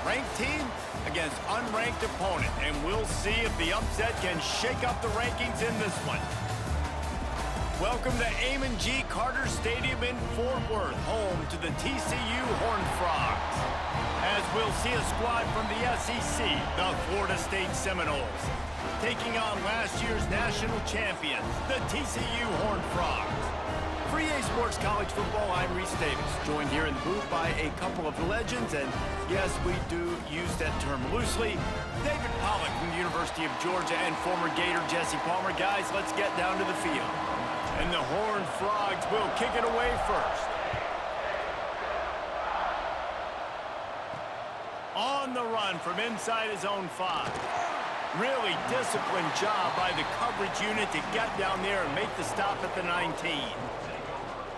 Ranked team against unranked opponent, and we'll see if the upset can shake up the rankings in this one. Welcome to Amon G. Carter Stadium in Fort Worth, home to the TCU Horned Frogs. As we'll see a squad from the SEC, the Florida State Seminoles, taking on last year's national champions, the TCU Horned Frogs. For EA Sports College Football, I'm Reese Davis, joined here in the booth by a couple of legends, and yes, we do use that term loosely. David Pollack from the University of Georgia and former Gator Jesse Palmer. Guys, let's get down to the field. And the Horned Frogs will kick it away first. On the run from inside his own 5. Really disciplined job by the coverage unit to get down there and make the stop at the 19.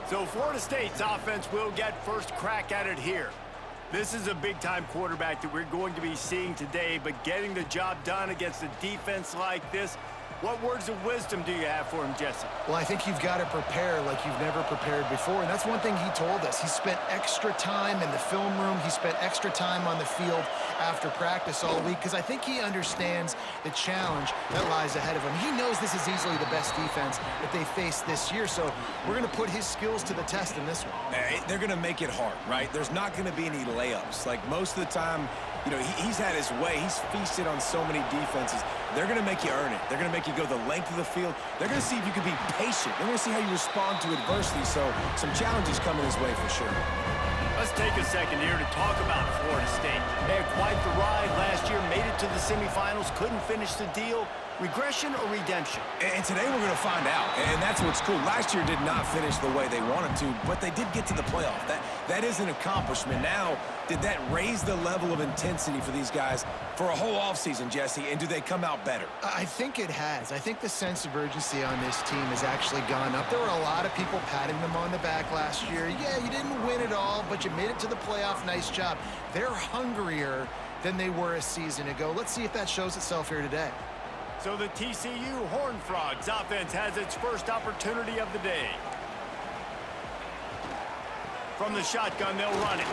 So Florida State's offense will get first crack at it here. This is a big-time quarterback that we're going to be seeing today, but getting the job done against a defense like this, what words of wisdom do you have for him, Jesse? Well, I think you've got to prepare like you've never prepared before, and that's one thing he told us. He spent extra time in the film room. He spent extra time on the field after practice all week because I think he understands the challenge that lies ahead of him. He knows this is easily the best defense that they face this year, so we're going to put his skills to the test in this one. They're going to make it hard, right? There's not going to be any layups. Like most of the time, you know, he's had his way. He's feasted on so many defenses. They're going to make you earn it. They're going to make you go the length of the field. They're going to see if you can be patient. They're going to see how you respond to adversity. So some challenges coming his way for sure. Let's take a second here to talk about Florida State. They had quite the ride last year, made it to the semifinals, couldn't finish the deal. Regression or redemption? And today we're going to find out, and that's what's cool. Last year did not finish the way they wanted to, but they did get to the playoff. That is an accomplishment. Now, did that raise the level of intensity for these guys for a whole offseason, Jesse, and do they come out better? I think it has. I think the sense of urgency on this team has actually gone up. There were a lot of people patting them on the back last year. Yeah, you didn't win it all, but you made it to the playoff. Nice job. They're hungrier than they were a season ago. Let's see if that shows itself here today. So the TCU Horned Frogs offense has its first opportunity of the day. From the shotgun, they'll run it.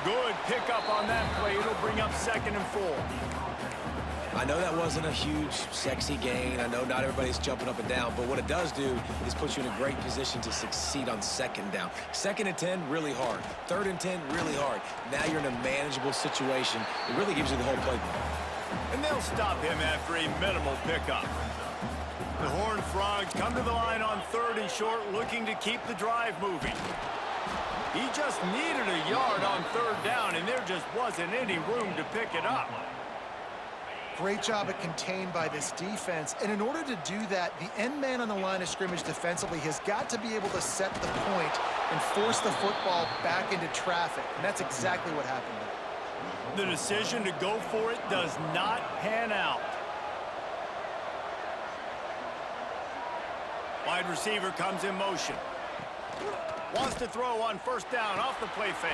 Good pickup on that play. It'll bring up 2nd and 4. I know that wasn't a huge, sexy gain. I know not everybody's jumping up and down, but what it does do is put you in a great position to succeed on 2nd down. 2nd and 10, really hard. 3rd and 10, really hard. Now you're in a manageable situation. It really gives you the whole playbook. And they'll stop him after a minimal pickup. The Horned Frogs come to the line on 3rd and short, looking to keep the drive moving. He just needed a yard on 3rd down, and there just wasn't any room to pick it up. Great job at contained by this defense. And in order to do that, the end man on the line of scrimmage defensively has got to be able to set the point and force the football back into traffic. And that's exactly what happened there. The decision to go for it does not pan out. Wide receiver comes in motion. Wants to throw on 1st down off the play fake.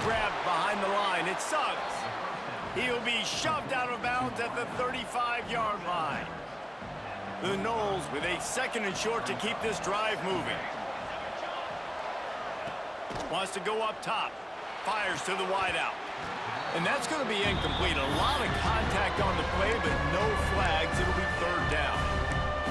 Grabbed behind the line. It's Suggs. He'll be shoved out of bounds at the 35-yard line. The Noles with a 2nd and short to keep this drive moving. Wants to go up top. Fires to the wideout. And that's going to be incomplete. A lot of contact on the play, but no flags. It'll be 3rd down.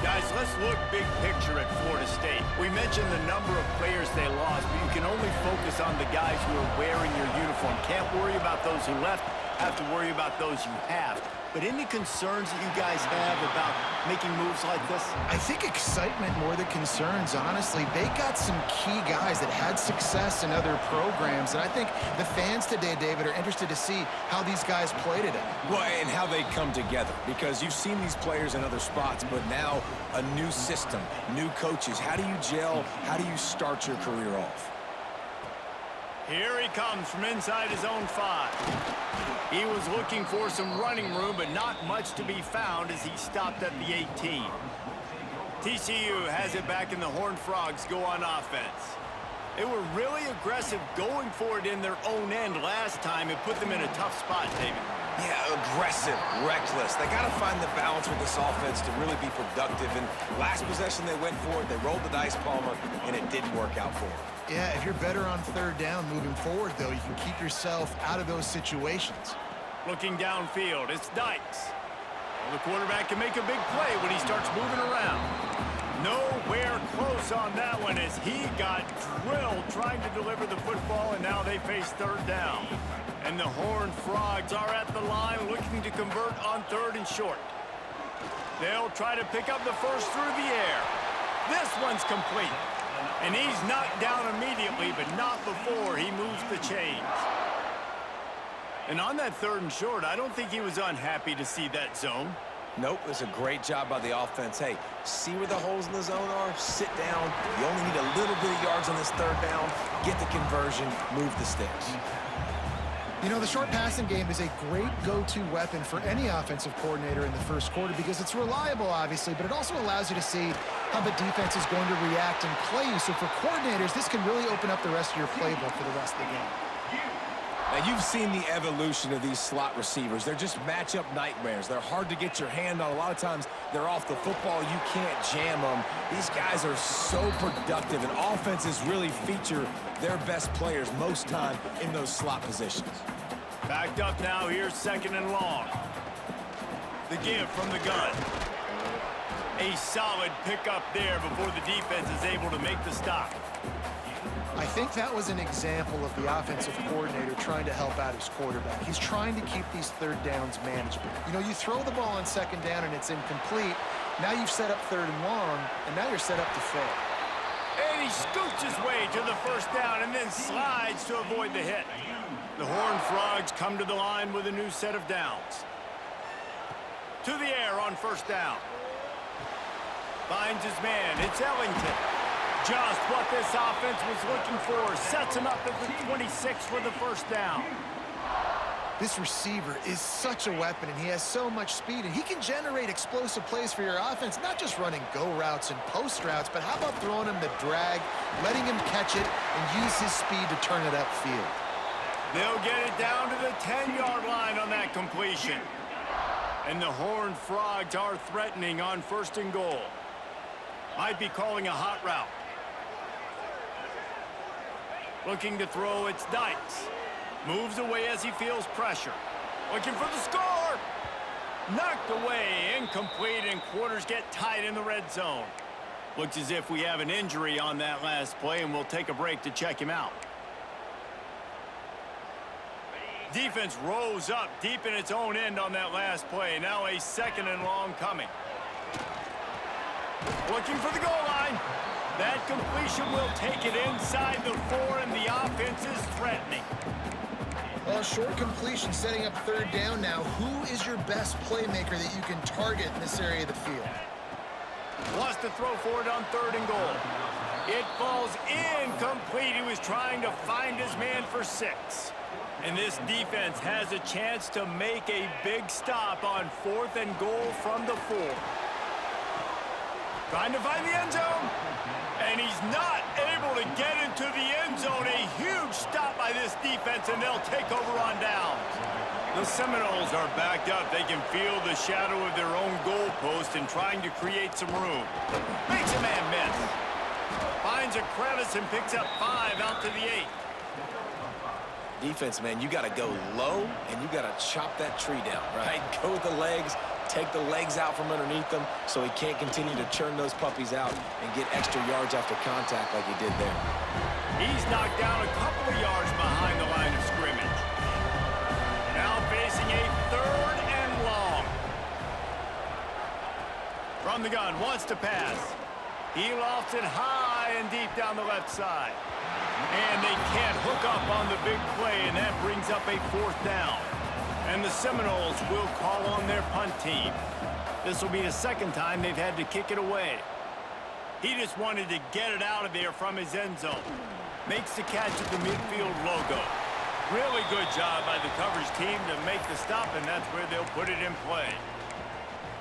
Guys, let's look big picture at Florida State. We mentioned the number of players they lost, but you can only focus on the guys who are wearing your uniform. Can't worry about those who left. Have to worry about those you have. But any concerns that you guys have about making moves like this? I think excitement more than concerns, honestly. They got some key guys that had success in other programs, and I think the fans today, David, are interested to see how these guys play today. Well, and how they come together, because you've seen these players in other spots, but now a new system, new coaches. How do you gel? How do you start your career off? Here he comes from inside his own 5. He was looking for some running room, but not much to be found as he stopped at the 18. TCU has it back, and the Horned Frogs go on offense. They were really aggressive going for it in their own end last time. It put them in a tough spot, David. Yeah, aggressive, reckless. They got to find the balance with this offense to really be productive. And last possession they went for it, they rolled the dice, Palmer, and it didn't work out for them. Yeah, if you're better on third down moving forward, though, you can keep yourself out of those situations. Looking downfield, it's Dykes. Well, the quarterback can make a big play when he starts moving around. Nowhere close on that one as he got drilled trying to deliver the football, and now they face third down. And the Horned Frogs are at the line looking to convert on third and short. They'll try to pick up the first through the air. This one's complete. And he's knocked down immediately, but not before he moves the chains. And on that third and short, I don't think he was unhappy to see that zone. Nope, it's a great job by the offense. Hey, see where the holes in the zone are? Sit down. You only need a little bit of yards on this third down. Get the conversion. Move the sticks. You know, the short passing game is a great go-to weapon for any offensive coordinator in the first quarter because it's reliable, obviously, but it also allows you to see how the defense is going to react and play you. So for coordinators, this can really open up the rest of your playbook for the rest of the game. Now, you've seen the evolution of these slot receivers. They're just matchup nightmares. They're hard to get your hand on. A lot of times, they're off the football. You can't jam them. These guys are so productive, and offenses really feature their best players most time in those slot positions. Backed up now, here's second and long. The give from the gun. A solid pickup there before the defense is able to make the stop. I think that was an example of the offensive coordinator trying to help out his quarterback. He's trying to keep these third downs manageable. You know, you throw the ball on second down and it's incomplete. Now you've set up third and long, and now you're set up to fail. And he scoots his way to the first down and then slides to avoid the hit. The Horned Frogs come to the line with a new set of downs. To the air on first down. Finds his man. It's Ellington. Just what this offense was looking for. Sets him up at the 26 for the first down. This receiver is such a weapon, and he has so much speed, and he can generate explosive plays for your offense, not just running go routes and post routes, but how about throwing him the drag, letting him catch it, and use his speed to turn it upfield. They'll get it down to the 10-yard line on that completion. And the Horned Frogs are threatening on first and goal. Might be calling a hot route. Looking to throw, it's Dykes. Moves away as he feels pressure. Looking for the score. Knocked away, incomplete, and quarters get tight in the red zone. Looks as if we have an injury on that last play, and we'll take a break to check him out. Defense rose up deep in its own end on that last play. Now a second and long coming. Looking for the goal line. That completion will take it inside the 4, and the offense is threatening. Well, short completion setting up third down now. Who is your best playmaker that you can target in this area of the field? Wants to throw for it on third and goal. It falls incomplete. He was trying to find his man for 6. And this defense has a chance to make a big stop on 4th and goal from the 4. Trying to find the end zone. And he's not able to get into the end zone. A huge stop by this defense, and they'll take over on downs. The Seminoles are backed up. They can feel the shadow of their own goalpost and trying to create some room. Makes a man miss. Finds a crevice and picks up 5 out to the 8. Defense, man, you got to go low, and you got to chop that tree down, right? Go with the legs, take the legs out from underneath them so he can't continue to churn those puppies out and get extra yards after contact like he did there. He's knocked down a couple of yards behind the line of scrimmage. Now facing a third and long. From the gun, wants to pass. He lofts it high and deep down the left side. And they can't hook up on the big play, and that brings up a 4th down. And the Seminoles will call on their punt team. This will be the second time they've had to kick it away. He just wanted to get it out of there from his end zone. Makes the catch at the midfield logo. Really good job by the coverage team to make the stop, and that's where they'll put it in play.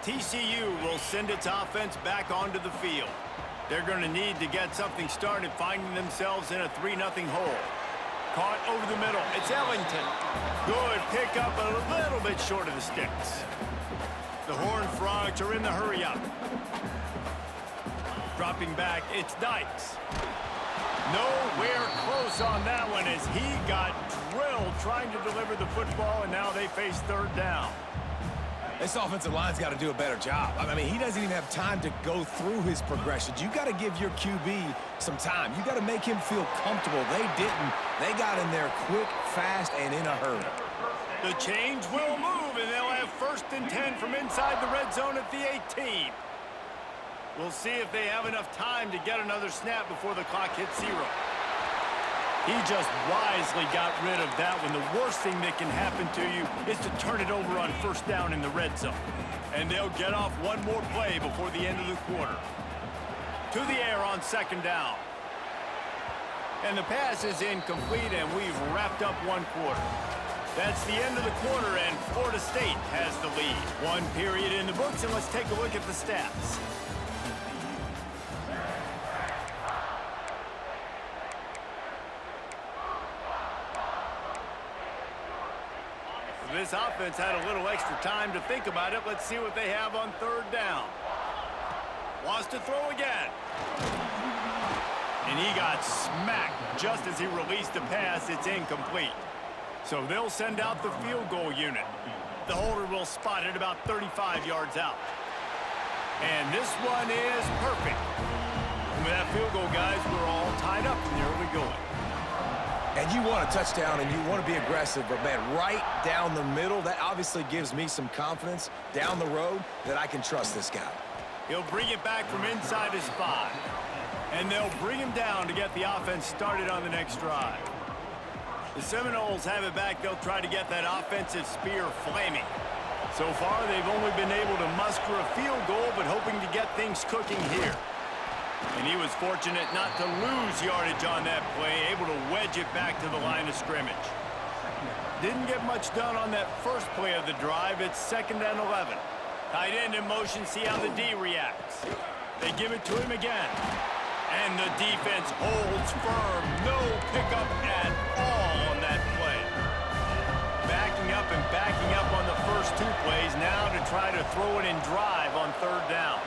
TCU will send its offense back onto the field. They're going to need to get something started, finding themselves in a 3-0 hole. Caught over the middle. It's Ellington. Good pickup, but a little bit short of the sticks. The Horned Frogs are in the hurry-up. Dropping back, it's Dykes. Nowhere close on that one as he got drilled trying to deliver the football, and now they face third down. This offensive line's got to do a better job. I mean, he doesn't even have time to go through his progressions. You got to give your QB some time. You got to make him feel comfortable. They didn't. They got in there quick, fast, and in a hurry. The change will move, and they'll have 1st and 10 from inside the red zone at the 18. We'll see if they have enough time to get another snap before the clock hits 0. He just wisely got rid of that one. The worst thing that can happen to you is to turn it over on 1st down in the red zone. And they'll get off one more play before the end of the quarter. To the air on 2nd down. And the pass is incomplete, and we've wrapped up one quarter. That's the end of the quarter, and Florida State has the lead. One period in the books, and let's take a look at the stats. This offense had a little extra time to think about it. Let's see what they have on 3rd down. Wants to throw again. And he got smacked just as he released the pass. It's incomplete. So they'll send out the field goal unit. The holder will spot it about 35 yards out. And this one is perfect. And with that field goal, guys, we're all tied up in the early going. And you want a touchdown, and you want to be aggressive, but, man, right down the middle, that obviously gives me some confidence down the road that I can trust this guy. He'll bring it back from inside his 5. And they'll bring him down to get the offense started on the next drive. The Seminoles have it back. They'll try to get that offensive spear flaming. So far, they've only been able to muster a field goal, but hoping to get things cooking here. And he was fortunate not to lose yardage on that play, able to wedge it back to the line of scrimmage. Didn't get much done on that first play of the drive. It's 2nd and 11. Tight end in motion, see how the D reacts. They give it to him again. And the defense holds firm. No pickup at all on that play. Backing up and backing up on the first 2 plays now to try to throw it in drive on 3rd down.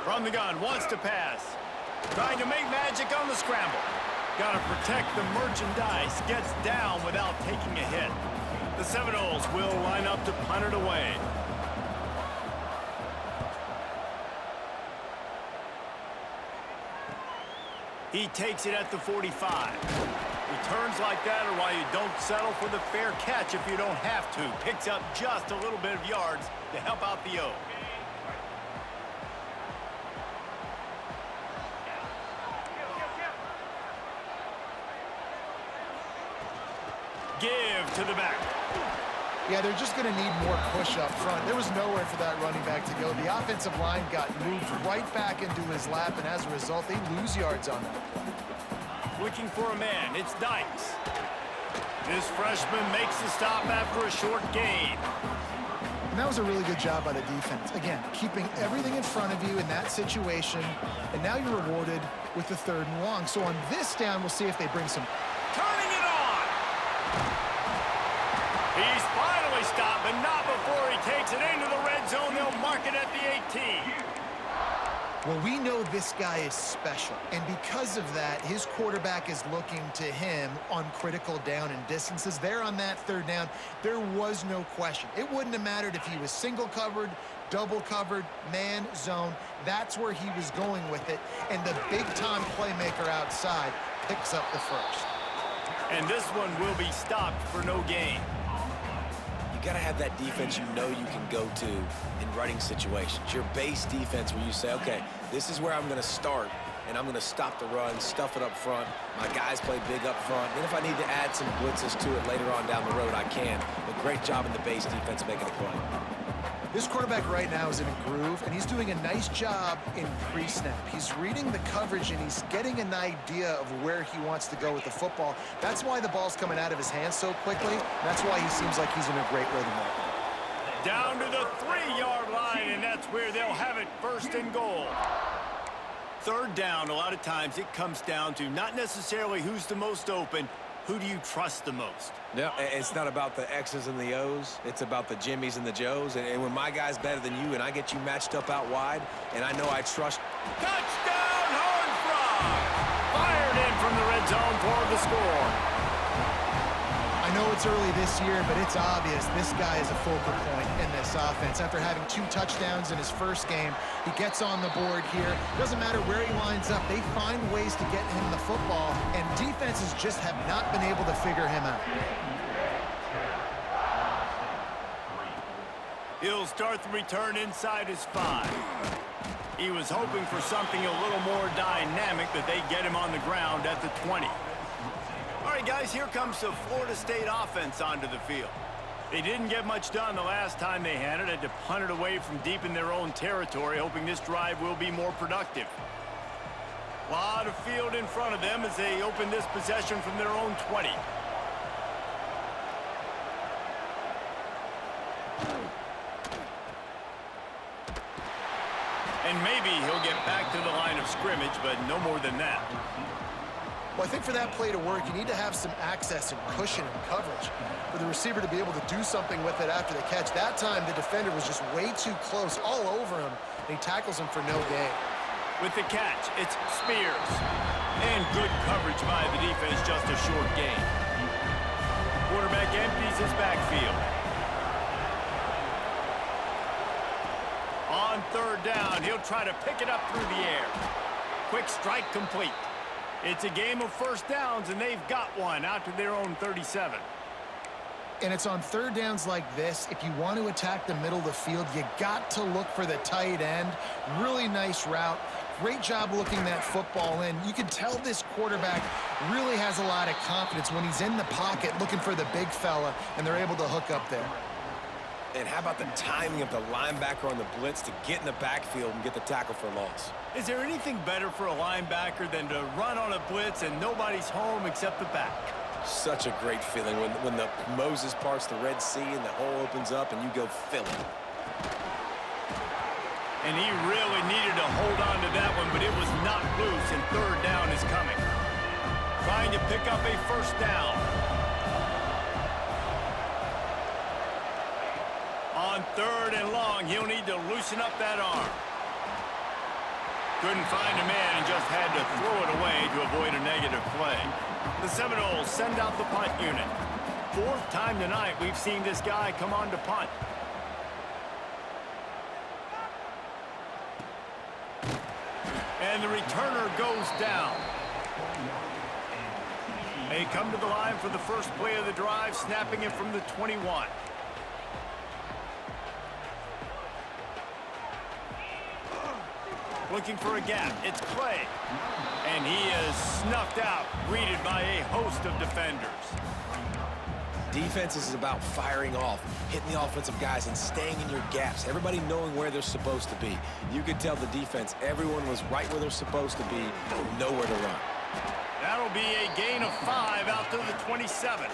From the gun, wants to pass. Trying to make magic on the scramble. Got to protect the merchandise. Gets down without taking a hit. The Seminoles will line up to punt it away. He takes it at the 45. Returns like that are why you don't settle for the fair catch if you don't have to. Picks up just a little bit of yards to help out the O. Give to the back. Yeah, they're just going to need more push up front. There was nowhere for that running back to go. The offensive line got moved right back into his lap, and as a result, they lose yards on that play. Looking for a man. It's Dykes. This freshman makes the stop after a short gain. And that was a really good job by the defense. Again, keeping everything in front of you in that situation, and now you're rewarded with the 3rd and long. So on this down, we'll see if they bring some... Turning it on! He's finally stopped, but not before he takes it into the red zone. They'll mark it at the 18. Well, we know this guy is special, and because of that, his quarterback is looking to him on critical down and distances. There on that 3rd down, there was no question. It wouldn't have mattered if he was single covered, double covered, man, zone. That's where he was going with it, and the big-time playmaker outside picks up the first. And this one will be stopped for no gain. You got to have that defense you know you can go to in running situations. Your base defense where you say, okay, this is where I'm going to start, and I'm going to stop the run, stuff it up front. My guys play big up front. Then if I need to add some blitzes to it later on down the road, I can. But great job in the base defense making a play. This quarterback right now is in a groove, and he's doing a nice job in pre-snap. He's reading the coverage, and he's getting an idea of where he wants to go with the football. That's why the ball's coming out of his hands so quickly. That's why he seems like he's in a great rhythm right now. Down to the 3-yard line, and that's where they'll have it 1st and goal. Third down, a lot of times it comes down to not necessarily who's the most open, who do you trust the most? Yeah, it's not about the X's and the O's. It's about the Jimmies and the Joes. And when my guy's better than you and I get you matched up out wide, and I know I trust... Touchdown, Horned Frog! Fired in from the red zone for the score. I know it's early this year, but it's obvious this guy is a focal point in this offense. After having 2 touchdowns in his first game, he gets on the board here. Doesn't matter where he lines up, they find ways to get him the football, and defenses just have not been able to figure him out. He'll start the return inside his 5. He was hoping for something a little more dynamic, that they get him on the ground at the 20. All right, guys, here comes the Florida State offense onto the field. They didn't get much done the last time they had it. Had to punt it away from deep in their own territory, hoping this drive will be more productive. A lot of field in front of them as they open this possession from their own 20. And maybe he'll get back to the line of scrimmage, but no more than that. Well, I think for that play to work, you need to have some access and cushion and coverage for the receiver to be able to do something with it after the catch. That time, the defender was just way too close, all over him, and he tackles him for no gain. With the catch, it's Spears. And good coverage by the defense, just a short gain. Quarterback empties his backfield. On third down, he'll try to pick it up through the air. Quick strike complete. It's a game of first downs, and they've got one out to their own 37. And it's on third downs like this, if you want to attack the middle of the field, you got to look for the tight end. Really nice route. Great job looking that football in. You can tell this quarterback really has a lot of confidence when he's in the pocket looking for the big fella, and they're able to hook up there. And how about the timing of the linebacker on the blitz to get in the backfield and get the tackle for a loss? Is there anything better for a linebacker than to run on a blitz and nobody's home except the back? Such a great feeling when the Moses parts the Red Sea and the hole opens up and you go fill it. And he really needed to hold on to that one, but it was not loose, and third down is coming. Trying to pick up a first down. On third and long, he'll need to loosen up that arm. Couldn't find a man and just had to throw it away to avoid a negative play. The Seminoles send out the punt unit. 4th time tonight we've seen this guy come on to punt. And the returner goes down. They come to the line for the first play of the drive, snapping it from the 21. Looking for a gap. It's Clay. And he is snuffed out, greeted by a host of defenders. Defense is about firing off, hitting the offensive guys, and staying in your gaps. Everybody knowing where they're supposed to be. You could tell the defense, everyone was right where they're supposed to be, nowhere to run. That'll be a gain of 5 out to the 27.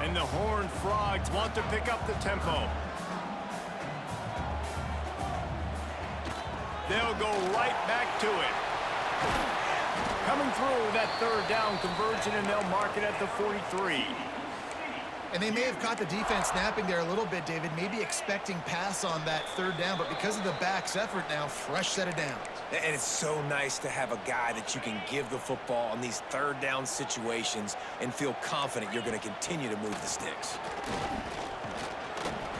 And the Horned Frogs want to pick up the tempo. They'll go right back to it. Coming through that third down conversion, and they'll mark it at the 43. And they may have caught the defense snapping there a little bit, David, maybe expecting pass on that third down, but because of the back's effort now, fresh set of downs. And it's so nice to have a guy that you can give the football on these third down situations and feel confident you're going to continue to move the sticks.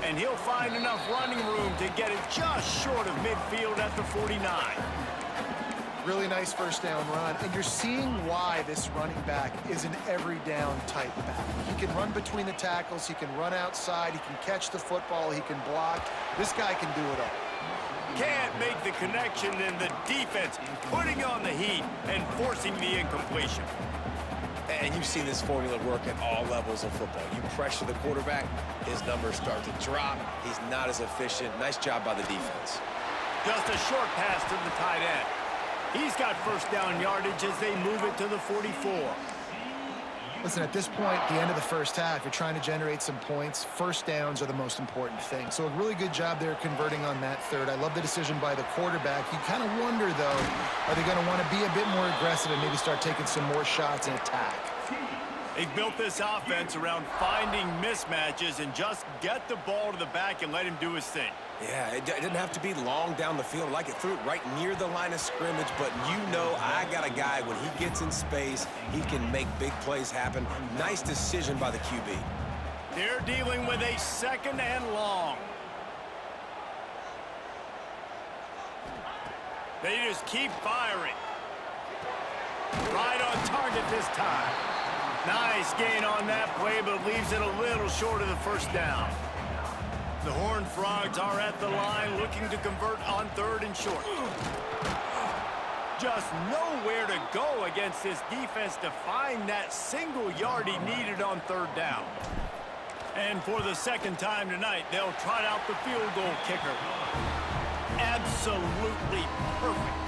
And he'll find enough running room to get it just short of midfield at the 49. Really nice first down run, and you're seeing why this running back is an every down type back. He can run between the tackles, he can run outside, he can catch the football, he can block. This guy can do it all. Can't make the connection, and the defense putting on the heat and forcing the incompletion. And you've seen this formula work at all levels of football. You pressure the quarterback, his numbers start to drop. He's not as efficient. Nice job by the defense. Just a short pass to the tight end. He's got first down yardage as they move it to the 44. Listen, at this point, the end of the first half, you're trying to generate some points. First downs are the most important thing. So a really good job there converting on that third. I love the decision by the quarterback. You kind of wonder, though, are they going to want to be a bit more aggressive and maybe start taking some more shots and attack? They've built this offense around finding mismatches and just get the ball to the back and let him do his thing. Yeah, it didn't have to be long down the field. Like it threw it right near the line of scrimmage, but you know I got a guy, when he gets in space, he can make big plays happen. Nice decision by the QB. They're dealing with a second and long. They just keep firing. Right on target this time. Nice gain on that play, but leaves it a little short of the first down. The Horned Frogs are at the line looking to convert on third and short. Just nowhere to go against this defense to find that single yard he needed on third down. And for the second time tonight, they'll trot out the field goal kicker. Absolutely perfect.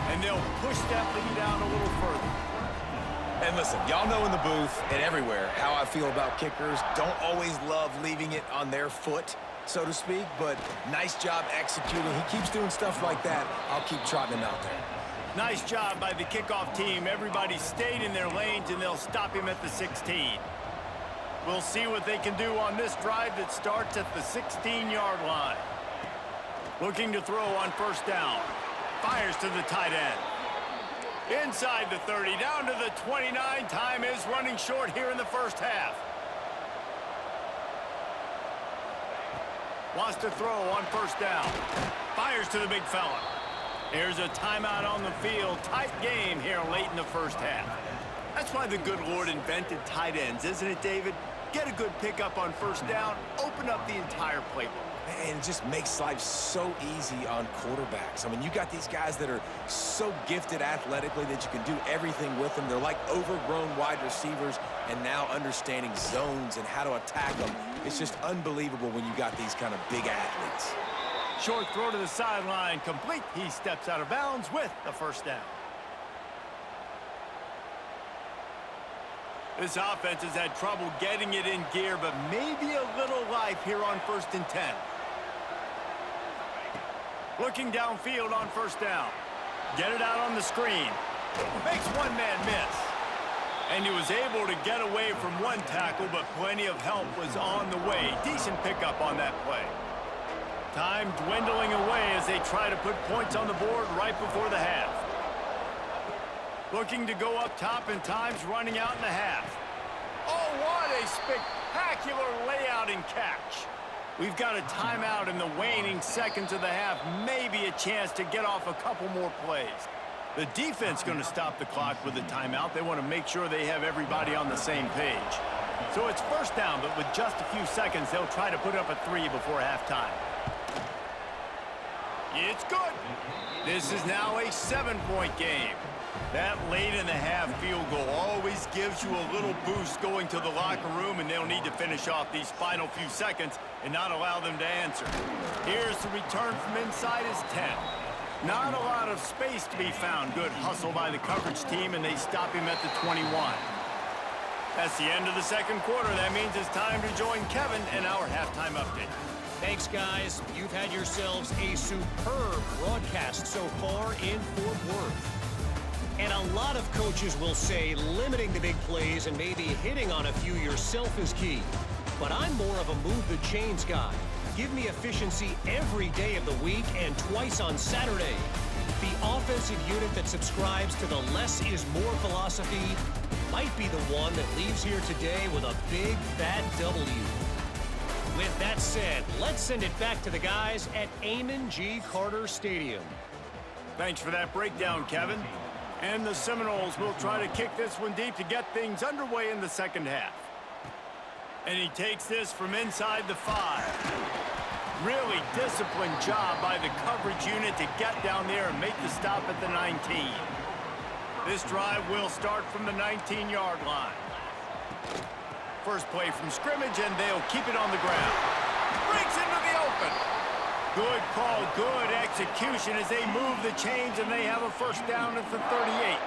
And they'll push that lead out a little further. And listen, y'all know in the booth and everywhere how I feel about kickers. Don't always love leaving it on their foot, so to speak, but nice job executing. He keeps doing stuff like that. I'll keep trotting him out there. Nice job by the kickoff team. Everybody stayed in their lanes, and they'll stop him at the 16. We'll see what they can do on this drive that starts at the 16-yard line. Looking to throw on first down. Fires to the tight end. Inside the 30, down to the 29. Time is running short here in the first half. Wants to throw on first down. Fires to the big fella. There's a timeout on the field. Tight game here late in the first half. That's why the good Lord invented tight ends, isn't it, David? Get a good pickup on first down, open up the entire playbook. And it just makes life so easy on quarterbacks. I mean, you got these guys that are so gifted athletically that you can do everything with them. They're like overgrown wide receivers, and now understanding zones and how to attack them. It's just unbelievable when you got these kind of big athletes. Short throw to the sideline, complete. He steps out of bounds with the first down. This offense has had trouble getting it in gear, but maybe a little life here on 1st and 10. Looking downfield on first down. Get it out on the screen. Makes one man miss. And he was able to get away from one tackle, but plenty of help was on the way. Decent pickup on that play. Time dwindling away as they try to put points on the board right before the half. Looking to go up top, and time's running out in the half. Oh, what a spectacular layout and catch. We've got a timeout in the waning seconds of the half. Maybe a chance to get off a couple more plays. The defense going to stop the clock with a timeout. They want to make sure they have everybody on the same page. So it's first down, but with just a few seconds, they'll try to put up a 3 before halftime. It's good. This is now a 7-point game. That late in the half field goal always gives you a little boost going to the locker room, and they'll need to finish off these final few seconds and not allow them to answer. Here's the return from inside his 10. Not a lot of space to be found. Good hustle by the coverage team, and they stop him at the 21. That's the end of the second quarter. That means it's time to join Kevin in our halftime update. Thanks, guys. You've had yourselves a superb broadcast so far in Fort Worth. And a lot of coaches will say limiting the big plays and maybe hitting on a few yourself is key. But I'm more of a move the chains guy. Give me efficiency every day of the week and twice on Saturday. The offensive unit that subscribes to the less is more philosophy might be the one that leaves here today with a big fat W. With that said, let's send it back to the guys at Amon G. Carter Stadium. Thanks for that breakdown, Kevin. And the Seminoles will try to kick this one deep to get things underway in the second half. And he takes this from inside the 5. Really disciplined job by the coverage unit to get down there and make the stop at the 19. This drive will start from the 19-yard line. First play from scrimmage, and they'll keep it on the ground. Breaks into the open. Good call, good execution as they move the chains, and they have a first down at the 38.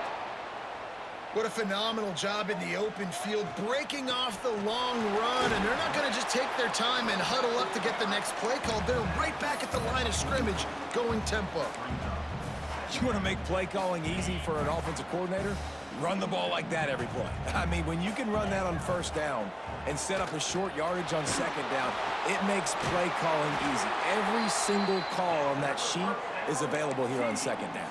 What a phenomenal job in the open field, breaking off the long run, and they're not going to just take their time and huddle up to get the next play called. They're right back at the line of scrimmage, going tempo. You want to make play calling easy for an offensive coordinator? Run the ball like that every play. I mean, when you can run that on first down and set up a short yardage on second down, it makes play calling easy. Every single call on that sheet is available here on second down.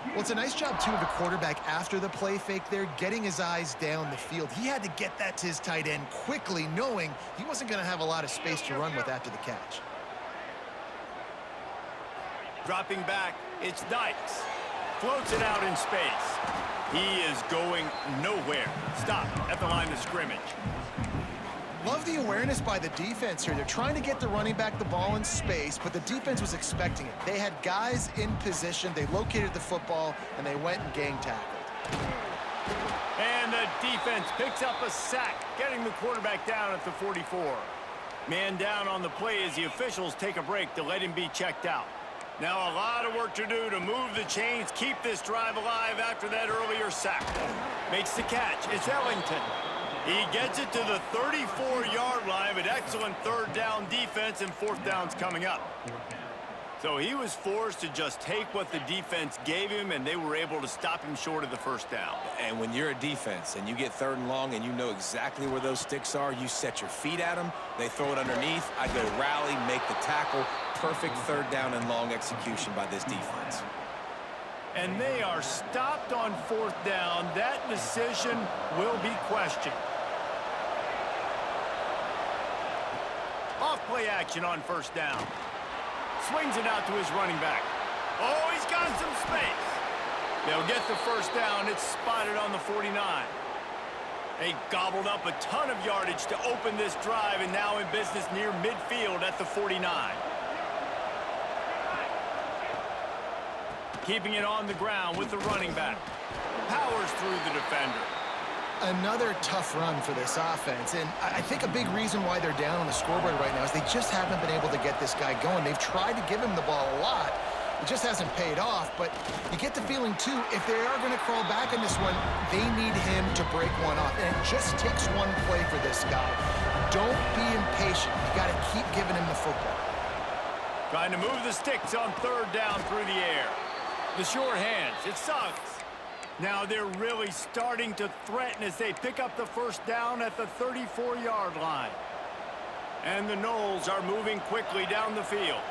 Well, it's a nice job, too, of the quarterback after the play fake there, getting his eyes down the field. He had to get that to his tight end quickly, knowing he wasn't going to have a lot of space to run with after the catch. Dropping back, it's Dykes. Floats it out in space. He is going nowhere. Stop at the line of scrimmage. Love the awareness by the defense here. They're trying to get the running back the ball in space, but the defense was expecting it. They had guys in position. They located the football, and they went and gang tackled. And the defense picks up a sack, getting the quarterback down at the 44. Man down on the play as the officials take a break to let him be checked out. Now a lot of work to do to move the chains, keep this drive alive after that earlier sack. Makes the catch. It's Ellington. He gets it to the 34-yard line, but excellent third down defense, and fourth down's coming up. So he was forced to just take what the defense gave him, and they were able to stop him short of the first down. And when you're a defense and you get third and long and you know exactly where those sticks are, you set your feet at them, they throw it underneath, I go rally, make the tackle. Perfect third down and long execution by this defense. And they are stopped on fourth down. That decision will be questioned. Off play action on first down. Swings it out to his running back. Oh, he's got some space. They'll get the first down. It's spotted on the 49. They gobbled up a ton of yardage to open this drive, and now in business near midfield at the 49. Keeping it on the ground with the running back. Powers through the defender. Another tough run for this offense, and I think a big reason why they're down on the scoreboard right now is they just haven't been able to get this guy going. They've tried to give him the ball a lot. It just hasn't paid off, but you get the feeling, too, if they are going to crawl back in this one, they need him to break one off, and it just takes one play for this guy. Don't be impatient. You got to keep giving him the football. Trying to move the sticks on third down through the air. The short hands, it sucks. Now they're really starting to threaten as they pick up the first down at the 34-yard line. And the Noles are moving quickly down the field.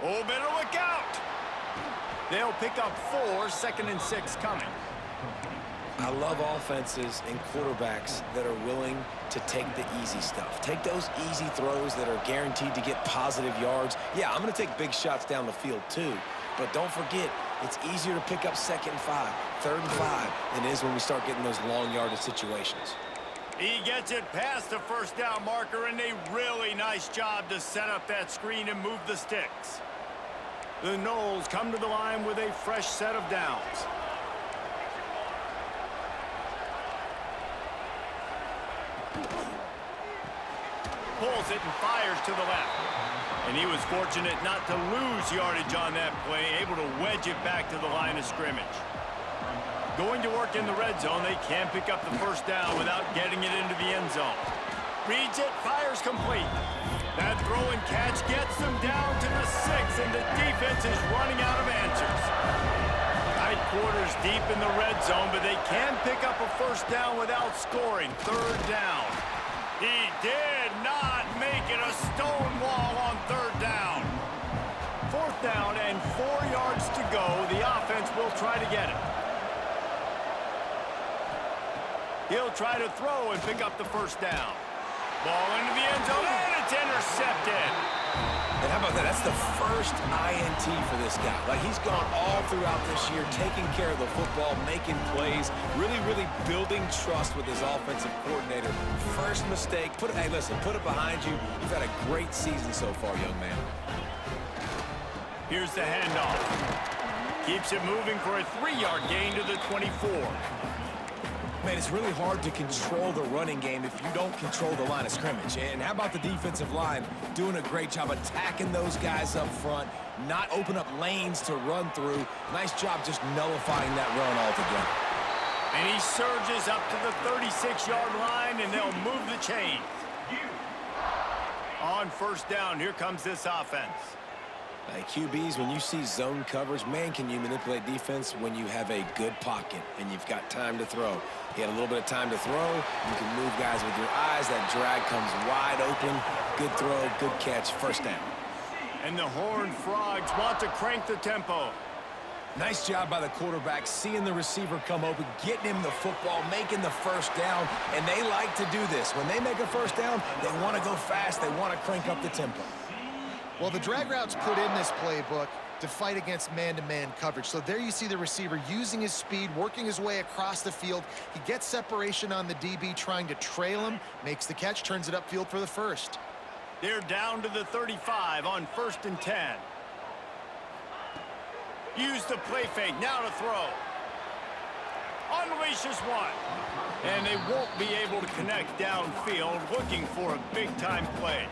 Oh, better look out. They'll pick up 4, 2nd and 6 coming. I love offenses and quarterbacks that are willing to take the easy stuff. Take those easy throws that are guaranteed to get positive yards. Yeah, I'm going to take big shots down the field too, but don't forget, it's easier to pick up 2nd and 5, 3rd and 5 than it is when we start getting those long yardage situations. He gets it past the first down marker, and a really nice job to set up that screen and move the sticks. The Noles come to the line with a fresh set of downs. Pulls it and fires to the left. And he was fortunate not to lose yardage on that play, able to wedge it back to the line of scrimmage. Going to work in the red zone, they can pick up the first down without getting it into the end zone. Reads it, fires complete. That throw and catch gets them down to the 6, and the defense is running out of answers. Tight quarters deep in the red zone, but they can pick up a first down without scoring. Third down. He did not make it a stone wall on third down. Fourth down and 4 yards to go. The offense will try to get it. He'll try to throw and pick up the first down. Ball into the end zone, and it's intercepted. And how about that? That's the first INT for this guy. Like, he's gone all throughout this year, taking care of the football, making plays, really, really building trust with his offensive coordinator. First mistake, hey, listen, put it behind you. You've had a great season so far, young man. Here's the handoff. Keeps it moving for a 3-yard gain to the 24. Man, it's really hard to control the running game if you don't control the line of scrimmage. And how about the defensive line doing a great job attacking those guys up front, not open up lanes to run through. Nice job just nullifying that run altogether. And he surges up to the 36-yard line, and they'll move the chains. On first down, here comes this offense. QBs, when you see zone coverage, man, can you manipulate defense when you have a good pocket and you've got time to throw. He had a little bit of time to throw. You can move guys with your eyes. That drag comes wide open. Good throw, good catch, first down. And the Horned Frogs want to crank the tempo. Nice job by the quarterback, seeing the receiver come open, getting him the football, making the first down, and they like to do this. When they make a first down, they want to go fast. They want to crank up the tempo. Well, the drag route's put in this playbook to fight against man-to-man coverage. So there you see the receiver using his speed, working his way across the field. He gets separation on the DB, trying to trail him, makes the catch, turns it upfield for the first. They're down to the 35 on 1st and 10. Use the play fake, now to throw. Unleashes one. And they won't be able to connect downfield, looking for a big-time play.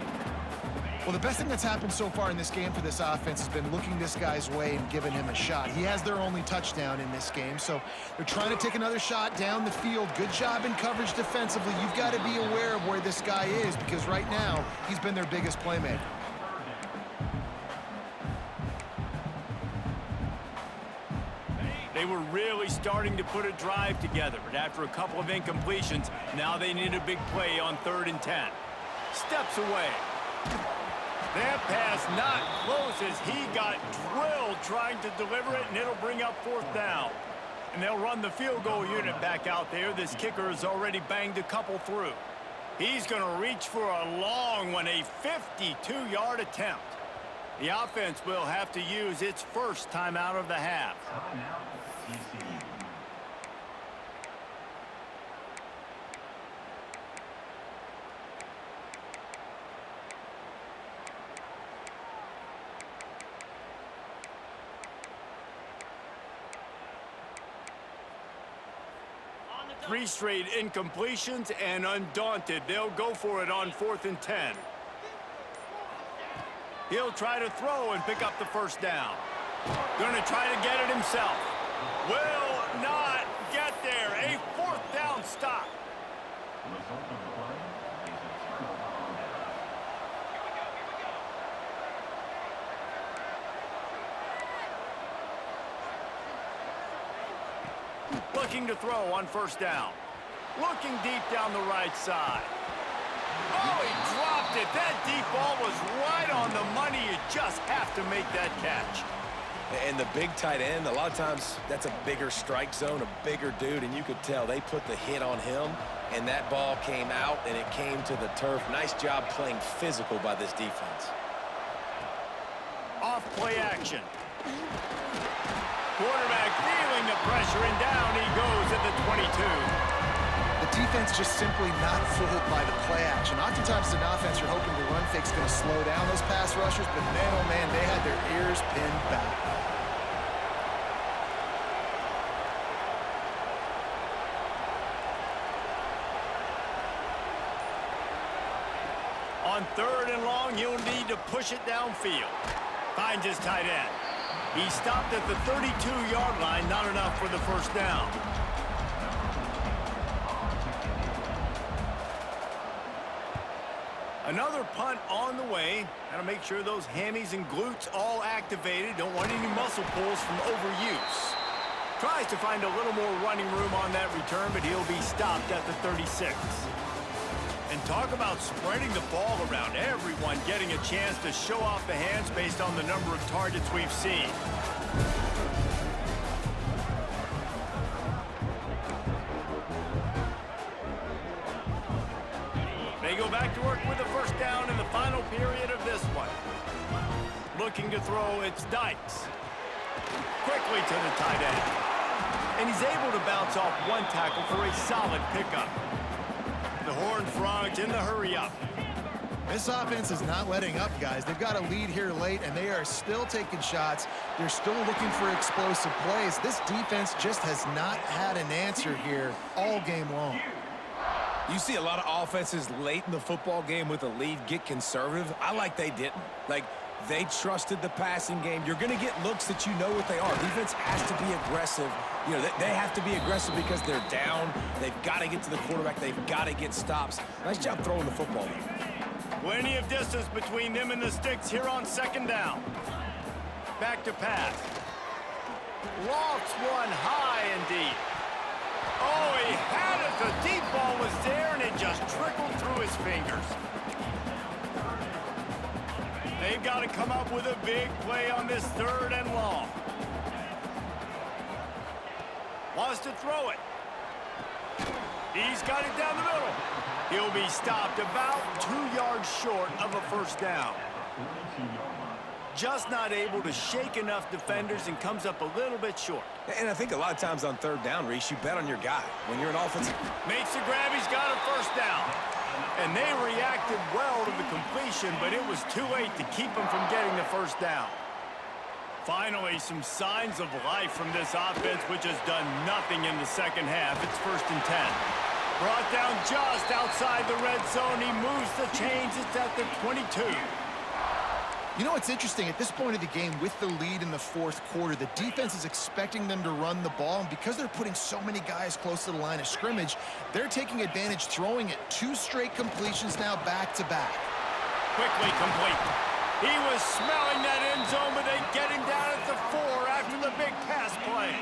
Well, the best thing that's happened so far in this game for this offense has been looking this guy's way and giving him a shot. He has their only touchdown in this game, so they're trying to take another shot down the field. Good job in coverage defensively. You've got to be aware of where this guy is because right now he's been their biggest playmaker. They were really starting to put a drive together, but after a couple of incompletions, now they need a big play on 3rd and 10. Steps away. That pass not close as he got drilled trying to deliver it, and it'll bring up 4th down. And they'll run the field goal unit back out there. This kicker has already banged a couple through. He's going to reach for a long one, a 52-yard attempt. The offense will have to use its first timeout of the half. TCU. Three straight incompletions, and undaunted, they'll go for it on 4th and 10. He'll try to throw and pick up the first down. Going to try to get it himself. Will not get there. A 4th down stop. Looking to throw on 1st down. Looking deep down the right side. Oh, he dropped it. That deep ball was right on the money. You just have to make that catch. And the big tight end, a lot of times that's a bigger strike zone, a bigger dude, and you could tell they put the hit on him, and that ball came out, and it came to the turf. Nice job playing physical by this defense. Off play action. Quarterback feeling the pressure, and down he goes at the 22. The defense just simply not fooled by the play action. Oftentimes, an offense, you're hoping the run fake's going to slow down those pass rushers, but man, oh man, they had their ears pinned back. On 3rd and long, he'll need to push it downfield. Finds his tight end. He stopped at the 32-yard line, not enough for the first down. Another punt on the way. Got to make sure those hammies and glutes all activated. Don't want any muscle pulls from overuse. Tries to find a little more running room on that return, but he'll be stopped at the 36. And talk about spreading the ball around. Everyone getting a chance to show off the hands based on the number of targets we've seen. They go back to work with the first down in the final period of this one. Looking to throw, it's Dykes. Quickly to the tight end. And he's able to bounce off one tackle for a solid pickup. The Horned Frogs in the hurry up. This offense is not letting up, guys. They've got a lead here late, and they are still taking shots. They're still looking for explosive plays. This defense just has not had an answer here all game long. You see a lot of offenses late in the football game with a lead get conservative. I like they didn't. Like, they trusted the passing game. You're going to get looks that you know what they are. Defense has to be aggressive. You know, they have to be aggressive because they're down. They've got to get to the quarterback. They've got to get stops. Nice job throwing the football there. Plenty of distance between them and the sticks here on second down. Back to pass. Lofts one high and deep. Oh, he had it. The deep ball was there, and it just trickled through his fingers. They've got to come up with a big play on this 3rd and long. Wants to throw it. He's got it down the middle. He'll be stopped about 2 yards short of a first down. Just not able to shake enough defenders and comes up a little bit short. And I think a lot of times on 3rd down, Reese, you bet on your guy. When you're an offensive... Makes the grab, he's got a first down. And they reacted well to the completion, but it was too late to keep him from getting the first down. Finally, some signs of life from this offense, which has done nothing in the second half. It's 1st and 10. Brought down just outside the red zone. He moves the chains. It's at the 22. You know what's interesting? At this point of the game, with the lead in the 4th quarter, the defense is expecting them to run the ball, and because they're putting so many guys close to the line of scrimmage, they're taking advantage, throwing it 2 straight completions now back-to-back. Quickly complete. He was smelling that end zone, but they get him down at the 4 after the big pass play.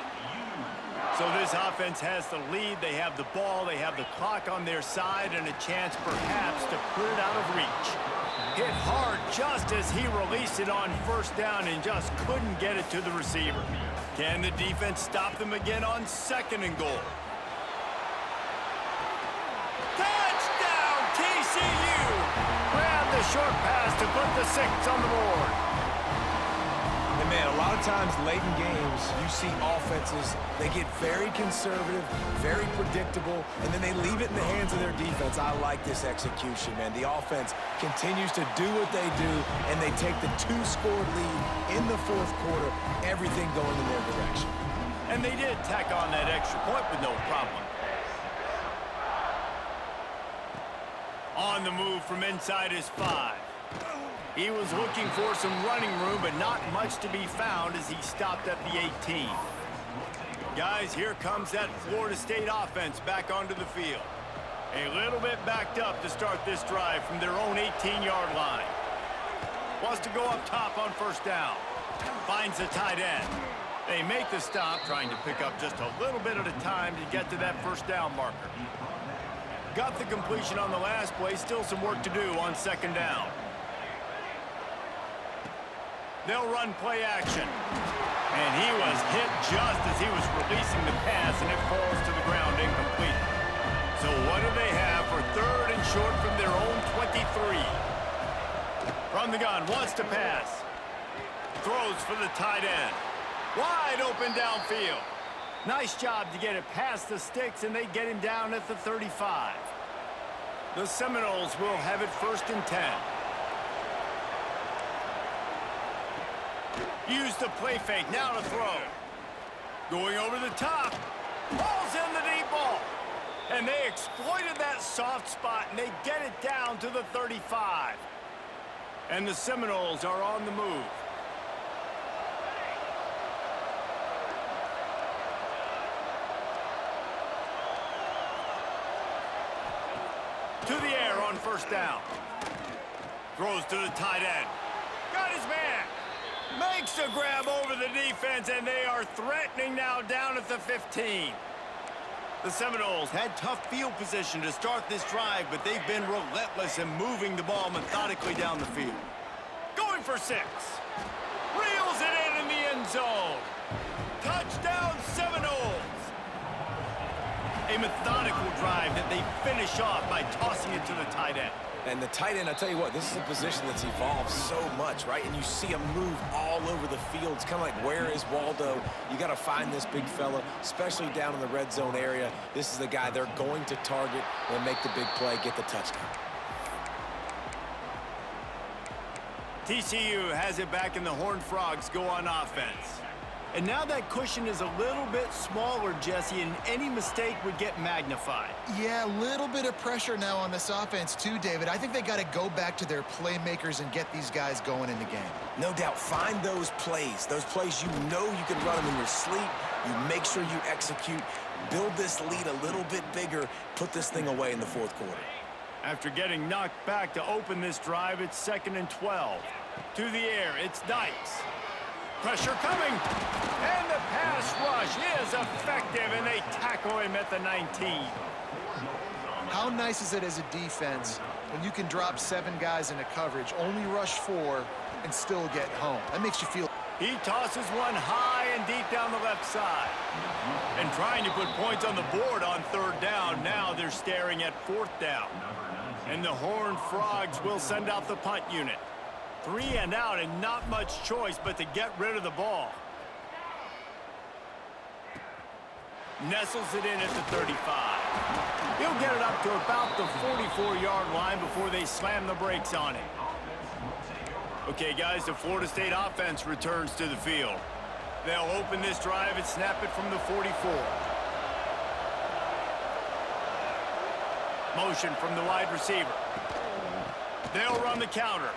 So this offense has the lead. They have the ball. They have the clock on their side and a chance perhaps to put it out of reach. Hit hard just as he released it on first down and just couldn't get it to the receiver. Can the defense stop them again on 2nd and goal? Touchdown, TCU! Grab the short pass to put the 6 on the board. And man, a lot of times late in games, you see offenses, they get very conservative, very predictable, and then they leave it in the hands of their defense. I like this execution, man. The offense continues to do what they do, and they take the 2-score lead in the 4th quarter, everything going in their direction. And they did tack on that extra point with no problem. On the move from inside his 5. He was looking for some running room, but not much to be found as he stopped at the 18. Guys, here comes that Florida State offense back onto the field. A little bit backed up to start this drive from their own 18-yard line. Wants to go up top on first down. Finds the tight end. They make the stop, trying to pick up just a little bit at a time to get to that first down marker. Got the completion on the last play. Still some work to do on 2nd down. They'll run play action. And he was hit just as he was releasing the pass, and it falls to the ground incomplete. So what do they have for 3rd and short from their own 23? From the gun, wants to pass. Throws for the tight end. Wide open downfield. Nice job to get it past the sticks, and they get him down at the 35. The Seminoles will have it 1st and 10. Use the play fake, now to throw. Going over the top. Ball's in the deep ball. And they exploited that soft spot, and they get it down to the 35. And the Seminoles are on the move. To the air on first down. Throws to the tight end. Got his man. Makes the grab over the defense, and they are threatening now down at the 15. The Seminoles had tough field position to start this drive, but they've been relentless in moving the ball methodically down the field. Going for 6. Reels it in the end zone. Touchdown, Seminoles. A methodical drive that they finish off by tossing it to the tight end. And the tight end, I tell you what, this is a position that's evolved so much, right? And you see him move all over the field. It's kind of like, where is Waldo? You got to find this big fella, especially down in the red zone area. This is the guy they're going to target and make the big play, get the touchdown. TCU has it back, and the Horned Frogs go on offense. And now that cushion is a little bit smaller, Jesse, and any mistake would get magnified. Yeah, a little bit of pressure now on this offense too, David. I think they got to go back to their playmakers and get these guys going in the game. No doubt. Find those plays you know you can run them in your sleep. You make sure you execute. Build this lead a little bit bigger. Put this thing away in the fourth quarter. After getting knocked back to open this drive, it's 2nd and 12. To the air, it's Dykes. Pressure coming, and the pass rush is effective, and they tackle him at the 19. How nice is it as a defense when you can drop 7 guys into coverage, only rush 4, and still get home? That makes you feel... He tosses one high and deep down the left side. And trying to put points on the board on 3rd down. Now they're staring at 4th down. And the Horned Frogs will send out the punt unit. 3 and out, and not much choice but to get rid of the ball. Nestles it in at the 35. He'll get it up to about the 44-yard line before they slam the brakes on it. Okay, guys, the Florida State offense returns to the field. They'll open this drive and snap it from the 44. Motion from the wide receiver. They'll run the counter.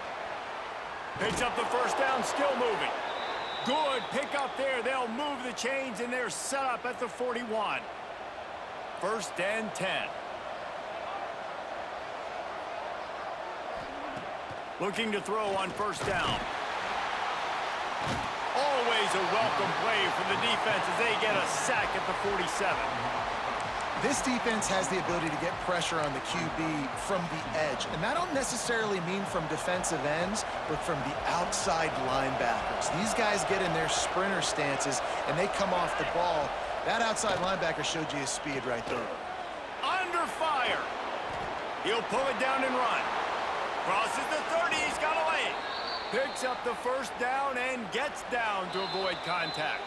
Picks up the 1st down, still moving. Good pick up there. They'll move the chains, and they're set up at the 41. 1st and 10. Looking to throw on 1st down. Always a welcome play for the defense as they get a sack at the 47. This defense has the ability to get pressure on the QB from the edge. And that don't necessarily mean from defensive ends, but from the outside linebackers. These guys get in their sprinter stances, and they come off the ball. That outside linebacker showed you his speed right there. Under fire. He'll pull it down and run. Crosses the 30. He's got away. Picks up the 1st down and gets down to avoid contact.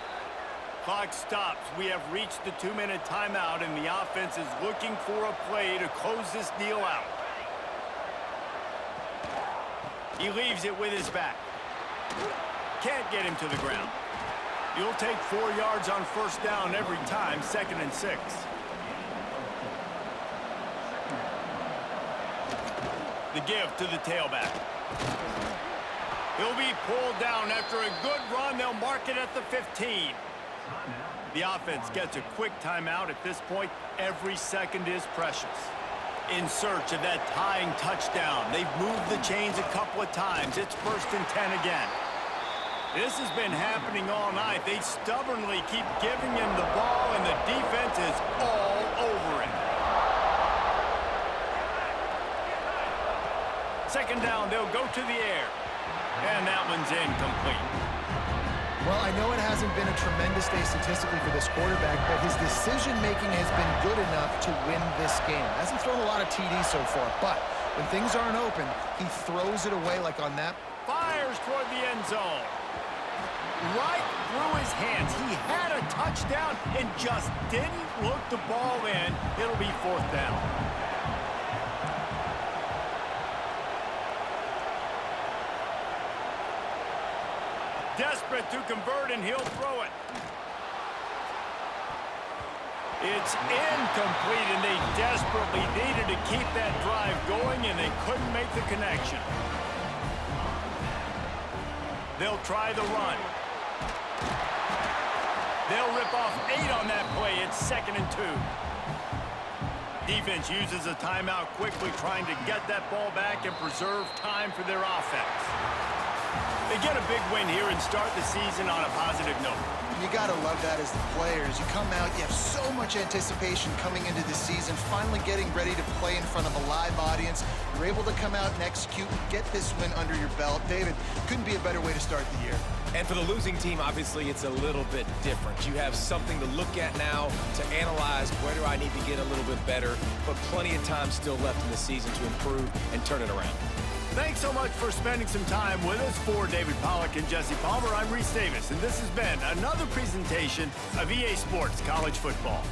Clock stops. We have reached the 2-minute timeout, and the offense is looking for a play to close this deal out. He leaves it with his back. Can't get him to the ground. You'll take 4 yards on 1st down every time, 2nd and 6. The give to the tailback. He'll be pulled down after a good run. They'll mark it at the 15. The offense gets a quick timeout. At this point, every second is precious. In search of that tying touchdown. They've moved the chains a couple of times. It's 1st and 10 again. This has been happening all night. They stubbornly keep giving him the ball, and the defense is all over it. 2nd down, they'll go to the air. And that one's incomplete. Well, I know it hasn't been a tremendous day statistically for this quarterback, but his decision-making has been good enough to win this game. Hasn't thrown a lot of TDs so far, but when things aren't open, he throws it away like on that. Fires toward the end zone. Right through his hands. He had a touchdown and just didn't look the ball in. It'll be 4th down. Desperate to convert, and he'll throw it. It's incomplete, and they desperately needed to keep that drive going, and they couldn't make the connection. They'll try the run. They'll rip off 8 on that play. It's 2nd and 2. Defense uses a timeout quickly, trying to get that ball back and preserve time for their offense. They get a big win here and start the season on a positive note. You got to love that as the players. You come out, you have so much anticipation coming into the season, finally getting ready to play in front of a live audience. You're able to come out and execute, get this win under your belt. David, couldn't be a better way to start the year. And for the losing team, obviously, it's a little bit different. You have something to look at now to analyze where do I need to get a little bit better, but plenty of time still left in the season to improve and turn it around. Thanks so much for spending some time with us. For David Pollack and Jesse Palmer, I'm Reese Davis, and this has been another presentation of EA Sports College Football.